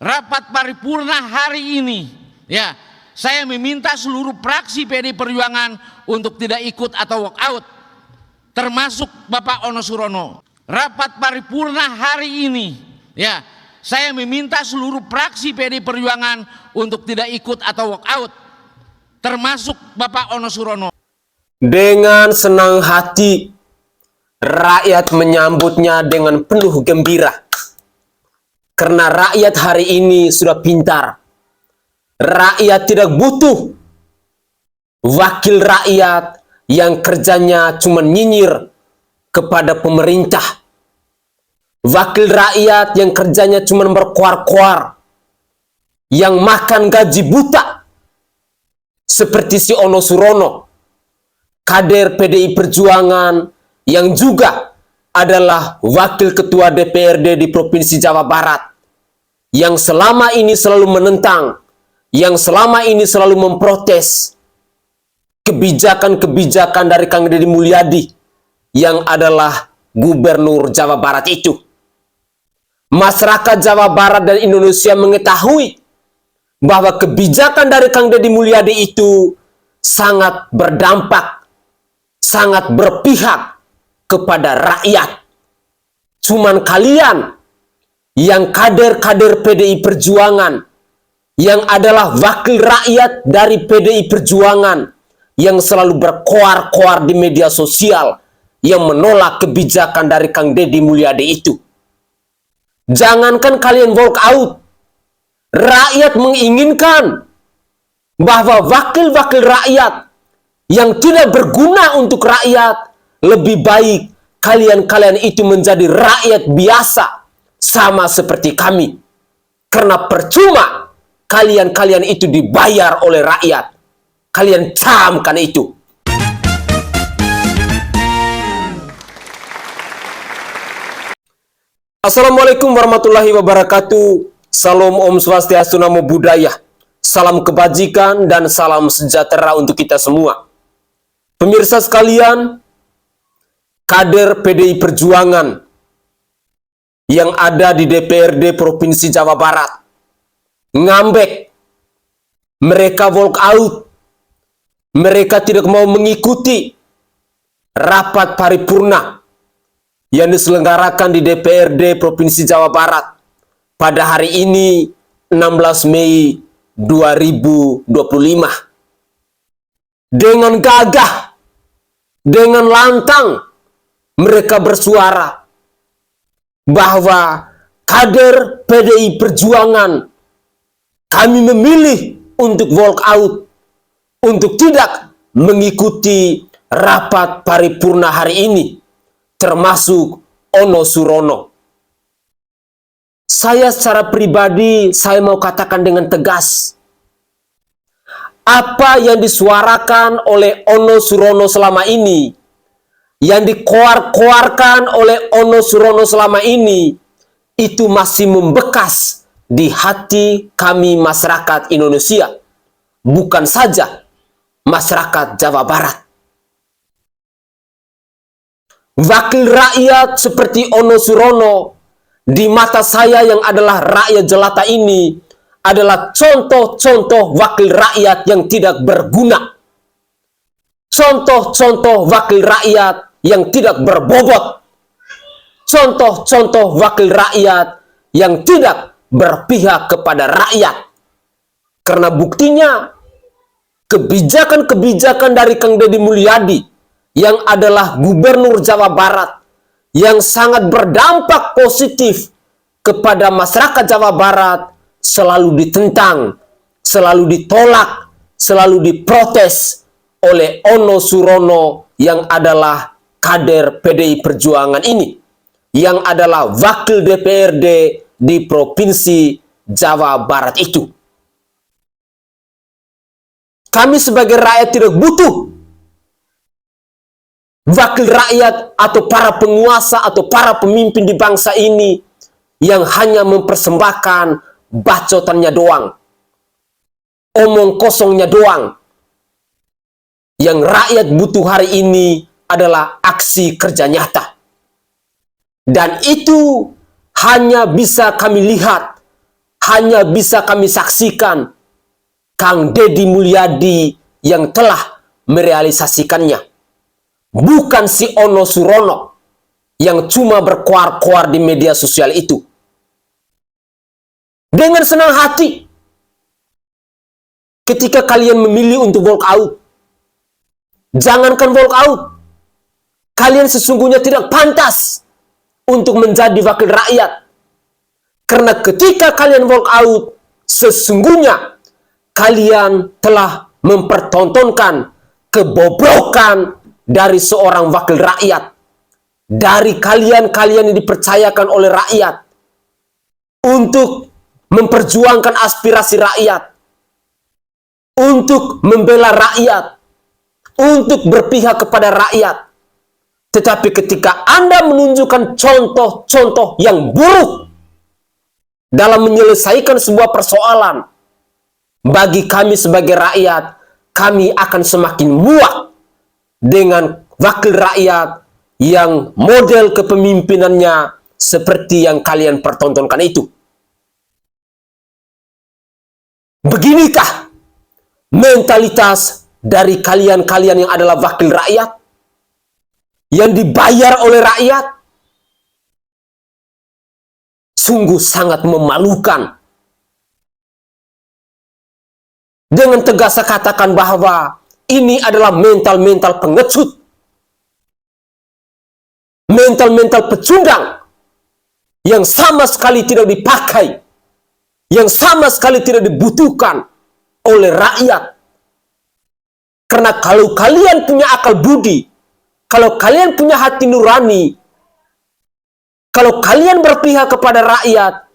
rapat paripurna hari ini, ya, saya meminta seluruh fraksi PD Perjuangan untuk tidak ikut atau walk out, termasuk Bapak Ono Surono. Rapat paripurna hari ini, ya, saya meminta seluruh fraksi PD Perjuangan untuk tidak ikut atau walk out, termasuk Bapak Ono Surono. Dengan senang hati, rakyat menyambutnya dengan penuh gembira. Karena rakyat hari ini sudah pintar. Rakyat tidak butuh wakil rakyat yang kerjanya cuma nyinyir kepada pemerintah. Wakil rakyat yang kerjanya cuma berkuar-kuar, yang makan gaji buta, seperti si Ono Surono, kader PDI Perjuangan yang juga adalah wakil ketua DPRD di Provinsi Jawa Barat, yang selama ini selalu menentang, yang selama ini selalu memprotes kebijakan-kebijakan dari Kang Deddy Mulyadi yang adalah Gubernur Jawa Barat itu. Masyarakat Jawa Barat dan Indonesia mengetahui bahwa kebijakan dari Kang Deddy Mulyadi itu sangat berdampak, sangat berpihak kepada rakyat. Cuman kalian yang kader-kader PDI Perjuangan, yang adalah wakil rakyat dari PDI Perjuangan, yang selalu berkoar-koar di media sosial, yang menolak kebijakan dari Kang Deddy Mulyadi itu. Jangankan kalian walk out, rakyat menginginkan bahwa wakil-wakil rakyat yang tidak berguna untuk rakyat, lebih baik kalian-kalian itu menjadi rakyat biasa sama seperti kami. Karena percuma kalian-kalian itu dibayar oleh rakyat. Kalian camkan itu. Assalamualaikum warahmatullahi wabarakatuh. Salam Om Swastiastu, Namo Buddhaya. Salam kebajikan dan salam sejahtera untuk kita semua. Pemirsa sekalian, kader PDI Perjuangan yang ada di DPRD Provinsi Jawa Barat ngambek, mereka walk out, mereka tidak mau mengikuti rapat paripurna yang diselenggarakan di DPRD Provinsi Jawa Barat pada hari ini 16 Mei 2025. Dengan gagah, dengan lantang, mereka bersuara bahwa kader PDI Perjuangan, kami memilih untuk walk out, untuk tidak mengikuti rapat paripurna hari ini, termasuk Ono Surono. Saya secara pribadi, saya mau katakan dengan tegas, apa yang disuarakan oleh Ono Surono selama ini, yang dikoar-koarkan oleh Ono Surono selama ini, itu masih membekas di hati kami masyarakat Indonesia, bukan saja masyarakat Jawa Barat. Wakil rakyat seperti Ono Surono di mata saya yang adalah rakyat jelata ini adalah contoh-contoh wakil rakyat yang tidak berguna. Contoh-contoh wakil rakyat yang tidak berbobot. Contoh-contoh wakil rakyat yang tidak berpihak kepada rakyat. Karena buktinya kebijakan-kebijakan dari Kang Deddy Mulyadi yang adalah Gubernur Jawa Barat yang sangat berdampak positif kepada masyarakat Jawa Barat selalu ditentang, selalu ditolak, selalu diprotes oleh Ono Surono yang adalah kader PDI Perjuangan ini, yang adalah wakil DPRD di Provinsi Jawa Barat itu. Kami sebagai rakyat tidak butuh wakil rakyat atau para penguasa atau para pemimpin di bangsa ini yang hanya mempersembahkan bacotannya doang, omong kosongnya doang. Yang rakyat butuh hari ini adalah aksi kerja nyata. Dan itu hanya bisa kami lihat, hanya bisa kami saksikan Kang Deddy Mulyadi yang telah merealisasikannya. Bukan si Ono Surono yang cuma berkoar-koar di media sosial itu. Dengan senang hati, ketika kalian memilih untuk walk out, jangankan walk out, kalian sesungguhnya tidak pantas untuk menjadi wakil rakyat. Karena ketika kalian walk out, sesungguhnya kalian telah mempertontonkan kebobrokan dari seorang wakil rakyat. Dari kalian-kalian yang dipercayakan oleh rakyat untuk memperjuangkan aspirasi rakyat, untuk membela rakyat, untuk berpihak kepada rakyat. Tetapi ketika Anda menunjukkan contoh-contoh yang buruk dalam menyelesaikan sebuah persoalan, bagi kami sebagai rakyat, kami akan semakin muak dengan wakil rakyat yang model kepemimpinannya seperti yang kalian pertontonkan itu. Beginikah mentalitas dari kalian-kalian yang adalah wakil rakyat, yang dibayar oleh rakyat? Sungguh sangat memalukan. Dengan tegas saya katakan bahwa ini adalah mental-mental pengecut, mental-mental pecundang yang sama sekali tidak dipakai, yang sama sekali tidak dibutuhkan oleh rakyat. Karena kalau kalian punya akal budi, kalau kalian punya hati nurani, kalau kalian berpihak kepada rakyat,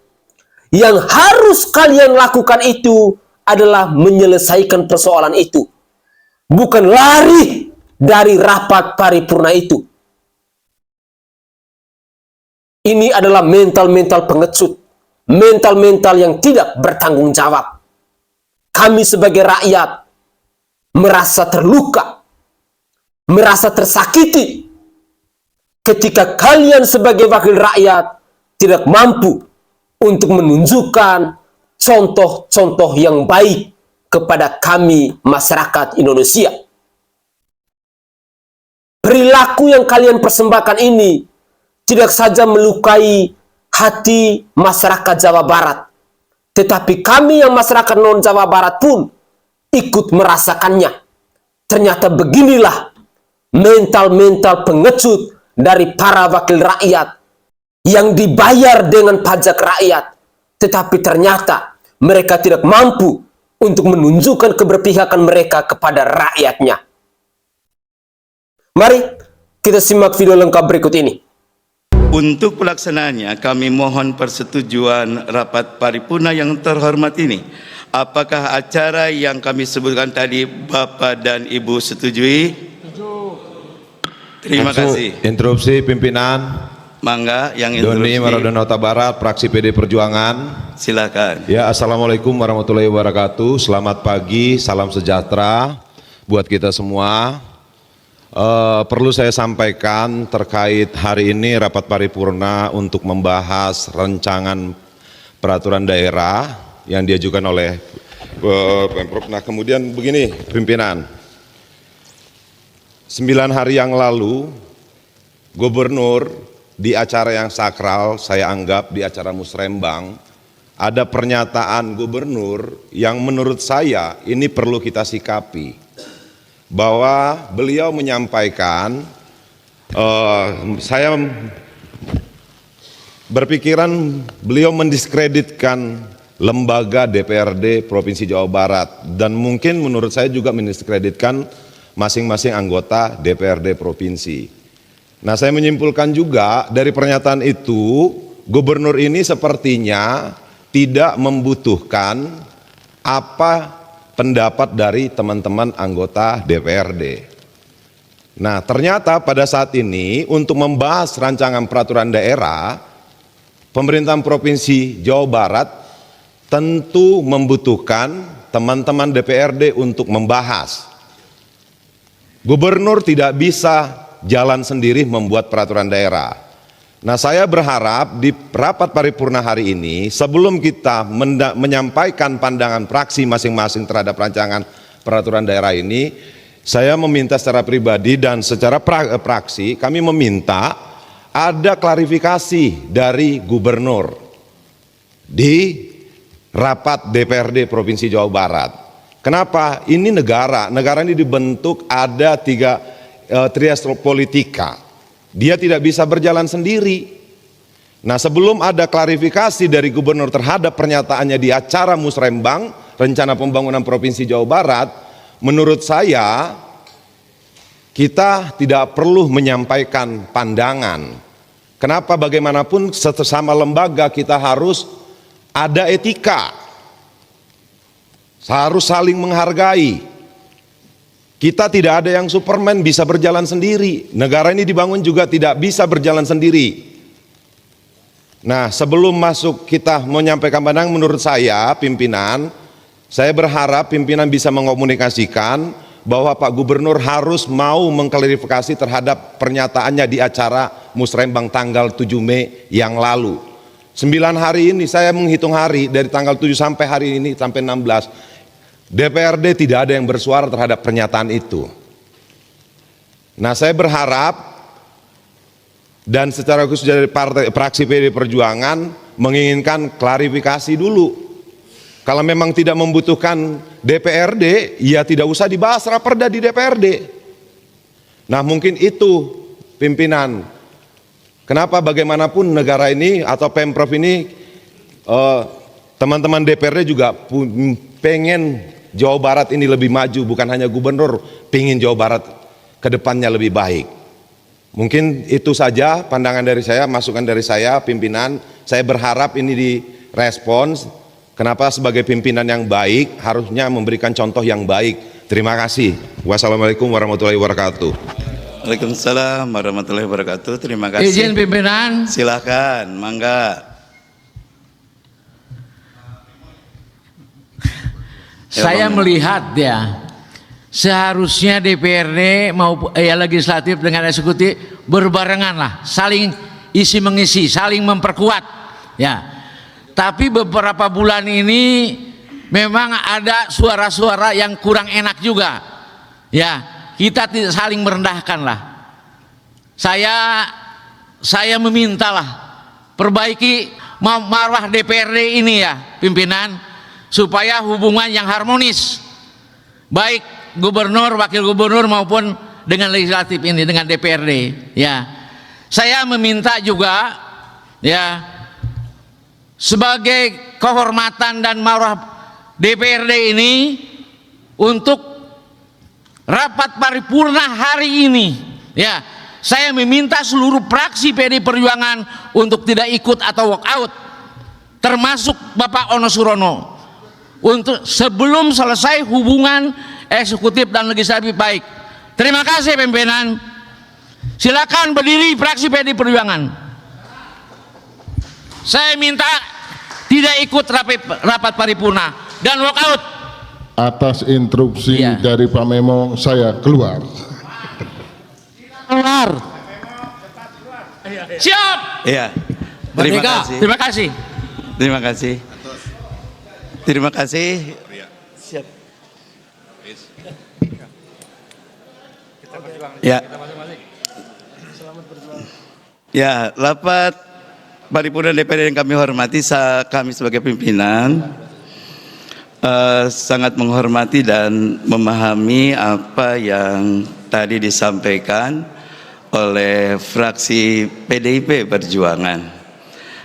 yang harus kalian lakukan itu adalah menyelesaikan persoalan itu, bukan lari dari rapat paripurna itu. Ini adalah mental-mental pengecut, mental-mental yang tidak bertanggung jawab. Kami sebagai rakyat merasa terluka, merasa tersakiti ketika kalian sebagai wakil rakyat tidak mampu untuk menunjukkan contoh-contoh yang baik kepada kami masyarakat Indonesia. Perilaku yang kalian persembahkan ini tidak saja melukai hati masyarakat Jawa Barat, tetapi kami yang masyarakat non-Jawa Barat pun ikut merasakannya. Ternyata beginilah mental-mental pengecut dari para wakil rakyat yang dibayar dengan pajak rakyat, tetapi ternyata mereka tidak mampu untuk menunjukkan keberpihakan mereka kepada rakyatnya. Mari kita simak video lengkap berikut ini. Untuk pelaksanaannya, kami mohon persetujuan rapat paripurna yang terhormat ini. Apakah acara yang kami sebutkan tadi Bapak dan Ibu setujui? Terima kasih. Interupsi pimpinan. Mangga yang Doni interupsi. Maradona Barat, fraksi PD Perjuangan. Silakan. Ya, assalamualaikum warahmatullahi wabarakatuh. Selamat pagi, salam sejahtera buat kita semua. Perlu saya sampaikan terkait hari ini rapat paripurna untuk membahas rancangan peraturan daerah yang diajukan oleh Pemprov. Nah, kemudian begini pimpinan, 9 hari yang lalu Gubernur di acara yang sakral, saya anggap di acara musrembang, ada pernyataan Gubernur yang menurut saya ini perlu kita sikapi. Bahwa beliau menyampaikan, saya berpikiran beliau mendiskreditkan lembaga DPRD Provinsi Jawa Barat, dan mungkin menurut saya juga mendiskreditkan masing-masing anggota DPRD Provinsi. Nah, saya menyimpulkan juga dari pernyataan itu, Gubernur ini sepertinya tidak membutuhkan apa pendapat dari teman-teman anggota DPRD. Nah, ternyata pada saat ini untuk membahas rancangan peraturan daerah, pemerintahan Provinsi Jawa Barat tentu membutuhkan teman-teman DPRD untuk membahas. Gubernur tidak bisa jalan sendiri membuat peraturan daerah. Nah, saya berharap di rapat paripurna hari ini, sebelum kita menyampaikan pandangan fraksi masing-masing terhadap rancangan peraturan daerah ini, saya meminta secara pribadi dan secara fraksi, kami meminta ada klarifikasi dari gubernur di rapat DPRD Provinsi Jawa Barat. Kenapa? Ini negara ini dibentuk ada tiga trias politika. Dia tidak bisa berjalan sendiri. Nah, sebelum ada klarifikasi dari gubernur terhadap pernyataannya di acara Musrembang, Rencana Pembangunan Provinsi Jawa Barat, menurut saya kita tidak perlu menyampaikan pandangan. Kenapa? Bagaimanapun sesama lembaga kita harus ada etika, harus saling menghargai. Kita tidak ada yang Superman bisa berjalan sendiri. Negara ini dibangun juga tidak bisa berjalan sendiri. Nah, sebelum masuk kita menyampaikan pandangan, menurut saya pimpinan, saya berharap pimpinan bisa mengomunikasikan bahwa Pak Gubernur harus mau mengklarifikasi terhadap pernyataannya di acara Musrembang tanggal 7 Mei yang lalu. 9 hari ini saya menghitung hari dari tanggal 7 sampai hari ini sampai 16. DPRD tidak ada yang bersuara terhadap pernyataan itu. Nah, saya berharap dan secara khusus dari fraksi PD Perjuangan menginginkan klarifikasi dulu. Kalau memang tidak membutuhkan DPRD, ya tidak usah dibahas raperda di DPRD. Nah, mungkin itu pimpinan. Kenapa bagaimanapun negara ini atau Pemprov ini, teman-teman DPRD juga pengen Jawa Barat ini lebih maju, bukan hanya gubernur pengen Jawa Barat ke depannya lebih baik. Mungkin itu saja pandangan dari saya, masukan dari saya pimpinan. Saya berharap ini direspons. Kenapa sebagai pimpinan yang baik harusnya memberikan contoh yang baik. Terima kasih. Wassalamualaikum warahmatullahi wabarakatuh. Waalaikumsalam warahmatullahi wabarakatuh. Terima kasih. Izin pimpinan. Silakan, mangga. Saya melihat ya, seharusnya DPRD maupun legislatif dengan eksekutif berbarengan lah, saling isi mengisi, saling memperkuat ya. Tapi beberapa bulan ini memang ada suara-suara yang kurang enak juga ya. Kita tidak saling merendahkan lah. Saya meminta lah, perbaiki marwah DPRD ini ya pimpinan, supaya hubungan yang harmonis baik gubernur, wakil gubernur maupun dengan legislatif ini, dengan DPRD ya. Saya meminta juga ya, sebagai kehormatan dan marwah DPRD ini, untuk rapat paripurna hari ini ya, saya meminta seluruh fraksi PD Perjuangan untuk tidak ikut atau walk out, termasuk Bapak Ono Surono, untuk sebelum selesai hubungan eksekutif dan legislatif baik. Terima kasih pimpinan. Silakan berdiri fraksi PD Perjuangan. Saya minta tidak ikut rapat paripurna dan walk out. Atas instruksi dari Pak Memo, saya keluar. Keluar. Siap. Iya. Terima kasih. Terima kasih. Terima kasih. Terima kasih. Siap. Ya. Ya, rapat paripurna DPRD yang kami hormati, kami sebagai pimpinan sangat menghormati dan memahami apa yang tadi disampaikan oleh fraksi PDIP Perjuangan,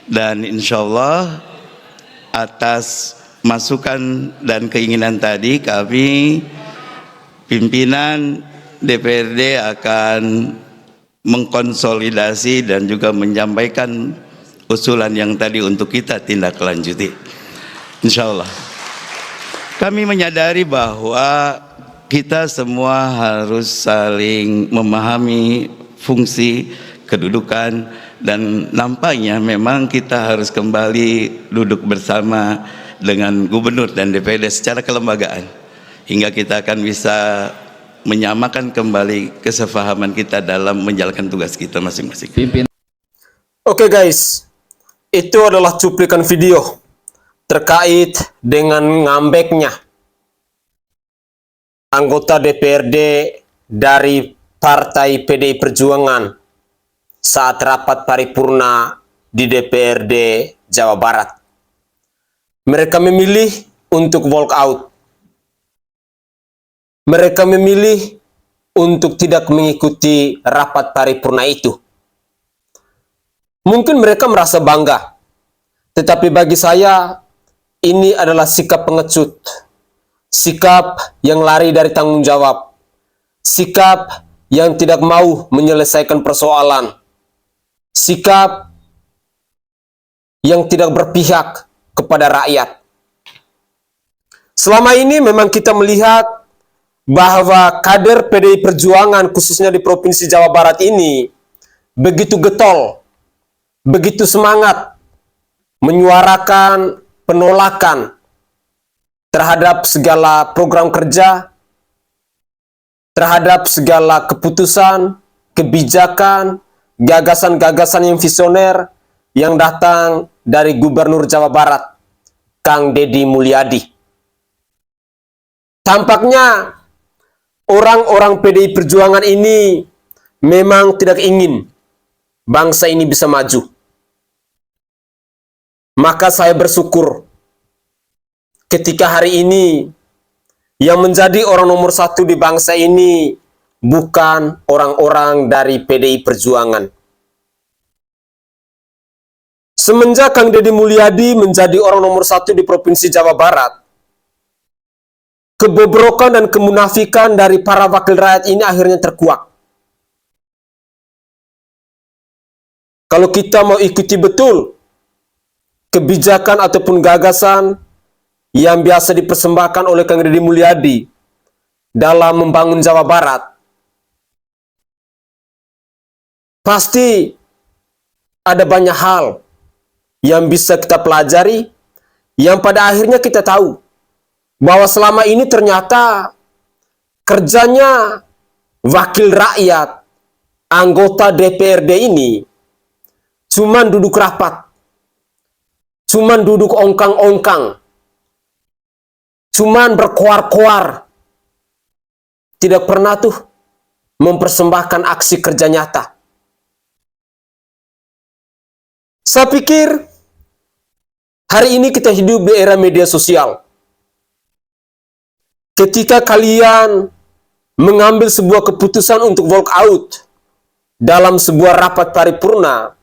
dan insya Allah atas masukan dan keinginan tadi kami pimpinan DPRD akan mengkonsolidasi dan juga menyampaikan usulan yang tadi untuk kita tindak lanjuti, insya Allah. Kami menyadari bahwa kita semua harus saling memahami fungsi, kedudukan, dan nampaknya memang kita harus kembali duduk bersama dengan gubernur dan DPRD secara kelembagaan, hingga kita akan bisa menyamakan kembali kesepahaman kita dalam menjalankan tugas kita masing-masing. Oke guys, itu adalah cuplikan video terkait dengan ngambeknya anggota DPRD dari Partai PDI Perjuangan saat rapat paripurna di DPRD Jawa Barat. Mereka memilih untuk walk out. Mereka memilih untuk tidak mengikuti rapat paripurna itu. Mungkin mereka merasa bangga, tetapi bagi saya ini adalah sikap pengecut, sikap yang lari dari tanggung jawab, sikap yang tidak mau menyelesaikan persoalan, sikap yang tidak berpihak kepada rakyat. Selama ini memang kita melihat bahwa kader PDI Perjuangan khususnya di Provinsi Jawa Barat ini begitu getol, begitu semangat menyuarakan penolakan terhadap segala program kerja, terhadap segala keputusan, kebijakan, gagasan-gagasan yang visioner yang datang dari Gubernur Jawa Barat, Kang Deddy Mulyadi. Tampaknya orang-orang PDI Perjuangan ini memang tidak ingin bangsa ini bisa maju. Maka saya bersyukur ketika hari ini yang menjadi orang nomor satu di bangsa ini bukan orang-orang dari PDI Perjuangan. Semenjak Kang Deddy Mulyadi menjadi orang nomor satu di Provinsi Jawa Barat, kebobrokan dan kemunafikan dari para wakil rakyat ini akhirnya terkuak. Kalau kita mau ikuti betul kebijakan ataupun gagasan yang biasa dipersembahkan oleh Kang Deddy Mulyadi dalam membangun Jawa Barat, pasti ada banyak hal yang bisa kita pelajari, yang pada akhirnya kita tahu bahwa selama ini ternyata kerjanya wakil rakyat, anggota DPRD ini cuman duduk rapat, cuman duduk ongkang-ongkang, cuman berkoar-koar, tidak pernah tuh mempersembahkan aksi kerja nyata. Saya pikir hari ini kita hidup di era media sosial. Ketika kalian mengambil sebuah keputusan untuk walk out dalam sebuah rapat paripurna,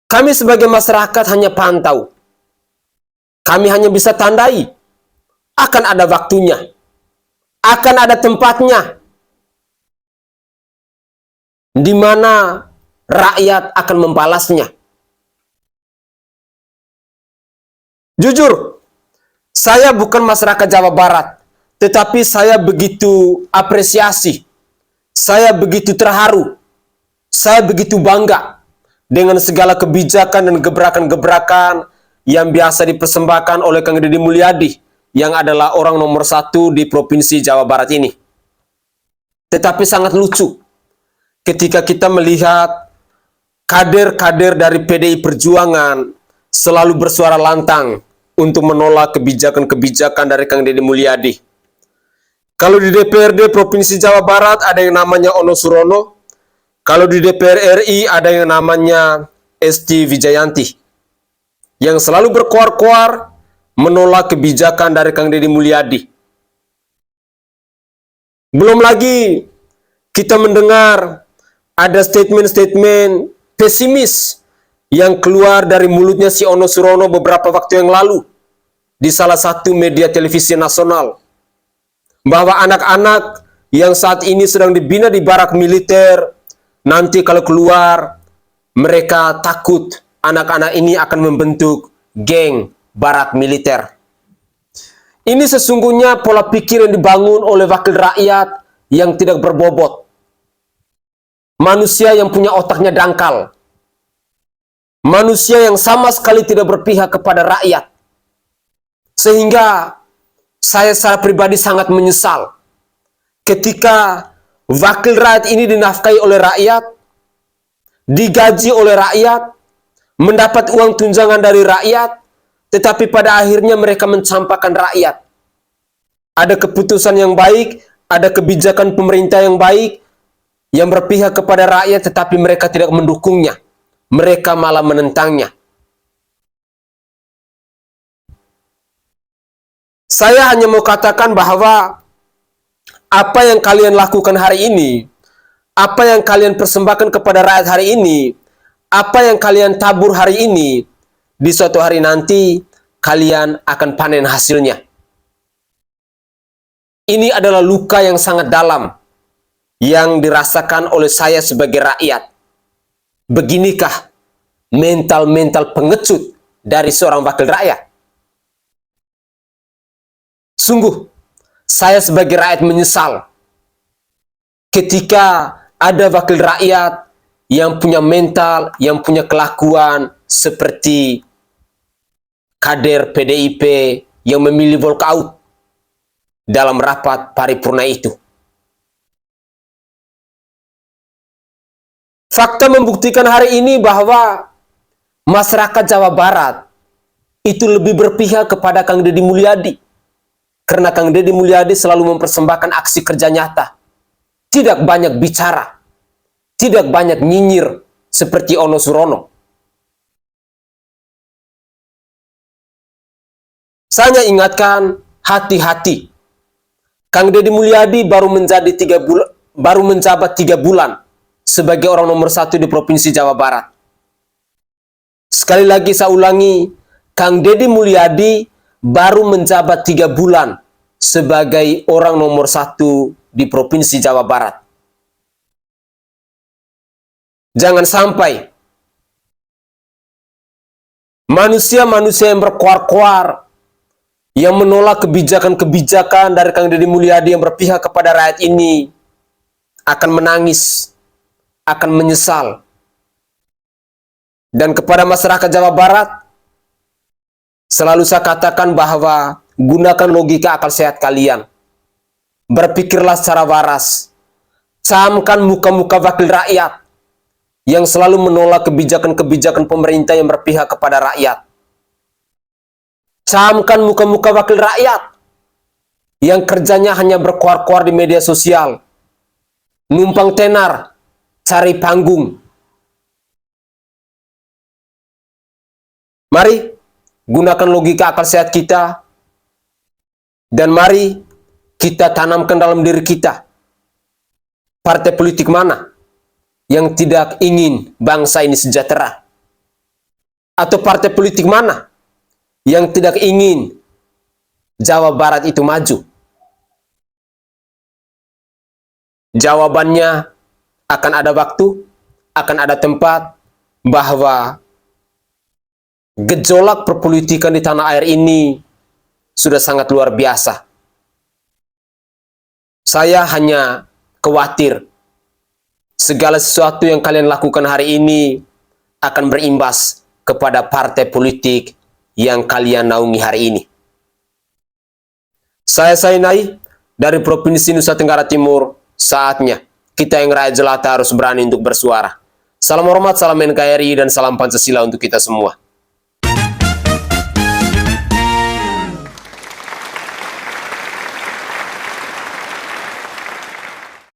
kami sebagai masyarakat hanya pantau. Kami hanya bisa tandai. Akan ada waktunya. Akan ada tempatnya. Di mana rakyat akan membalasnya. Jujur, saya bukan masyarakat Jawa Barat, tetapi saya begitu apresiasi, saya begitu terharu, saya begitu bangga dengan segala kebijakan dan gebrakan-gebrakan yang biasa dipersembahkan oleh Kang Deddy Mulyadi yang adalah orang nomor satu di Provinsi Jawa Barat ini. Tetapi sangat lucu ketika kita melihat kader-kader dari PDI Perjuangan selalu bersuara lantang untuk menolak kebijakan-kebijakan dari Kang Deddy Mulyadi. Kalau di DPRD Provinsi Jawa Barat ada yang namanya Ono Surono, kalau di DPR RI ada yang namanya Esti Wijayanti, yang selalu berkoar-koar menolak kebijakan dari Kang Deddy Mulyadi. Belum lagi kita mendengar ada statement-statement pesimis yang keluar dari mulutnya si Ono Surono beberapa waktu yang lalu di salah satu media televisi nasional, bahwa anak-anak yang saat ini sedang dibina di barak militer, nanti kalau keluar mereka takut anak-anak ini akan membentuk geng barak militer. Ini sesungguhnya pola pikir yang dibangun oleh wakil rakyat yang tidak berbobot. Manusia yang punya otaknya dangkal. Manusia yang sama sekali tidak berpihak kepada rakyat. Sehingga saya secara pribadi sangat menyesal ketika wakil rakyat ini dinafkahi oleh rakyat, digaji oleh rakyat, mendapat uang tunjangan dari rakyat, tetapi pada akhirnya mereka mencampakkan rakyat. Ada keputusan yang baik, ada kebijakan pemerintah yang baik, yang berpihak kepada rakyat, tetapi mereka tidak mendukungnya. Mereka malah menentangnya. Saya hanya mau katakan bahwa apa yang kalian lakukan hari ini, apa yang kalian persembahkan kepada rakyat hari ini, apa yang kalian tabur hari ini, di suatu hari nanti kalian akan panen hasilnya. Ini adalah luka yang sangat dalam yang dirasakan oleh saya sebagai rakyat. Beginikah mental-mental pengecut dari seorang wakil rakyat? Sungguh, saya sebagai rakyat menyesal ketika ada wakil rakyat yang punya mental, yang punya kelakuan seperti kader PDIP yang memilih walkout dalam rapat paripurna itu. Fakta membuktikan hari ini bahwa masyarakat Jawa Barat itu lebih berpihak kepada Kang Deddy Mulyadi. Karena Kang Deddy Mulyadi selalu mempersembahkan aksi kerja nyata. Tidak banyak bicara. Tidak banyak nyinyir seperti Ono Surono. Saya ingatkan, hati-hati. Kang Deddy Mulyadi baru menjabat 3 bulan sebagai orang nomor 1 di Provinsi Jawa Barat. Sekali lagi saya ulangi, Kang Deddy Mulyadi baru menjabat 3 bulan sebagai orang nomor 1 di Provinsi Jawa Barat. Jangan sampai manusia-manusia yang berkoar-koar, yang menolak kebijakan-kebijakan dari Kang Deddy Mulyadi yang berpihak kepada rakyat ini akan menangis, akan menyesal. Dan kepada masyarakat Jawa Barat, selalu saya katakan bahwa gunakan logika akal sehat kalian. Berpikirlah secara waras. Camkan muka-muka wakil rakyat yang selalu menolak kebijakan-kebijakan pemerintah yang berpihak kepada rakyat. Camkan muka-muka wakil rakyat yang kerjanya hanya berkoar-koar di media sosial, numpang tenar, cari panggung. Mari gunakan logika akal sehat kita, dan mari kita tanamkan dalam diri kita partai politik mana yang tidak ingin bangsa ini sejahtera, atau partai politik mana yang tidak ingin Jawa Barat itu maju. Jawabannya akan ada waktu, akan ada tempat, bahwa gejolak perpolitikan di tanah air ini sudah sangat luar biasa. Saya hanya khawatir segala sesuatu yang kalian lakukan hari ini akan berimbas kepada partai politik yang kalian naungi hari ini. Saya Sainai dari Provinsi Nusa Tenggara Timur. Saatnya kita yang rakyat jelata harus berani untuk bersuara. Salam hormat, salam NKRI, dan salam Pancasila untuk kita semua.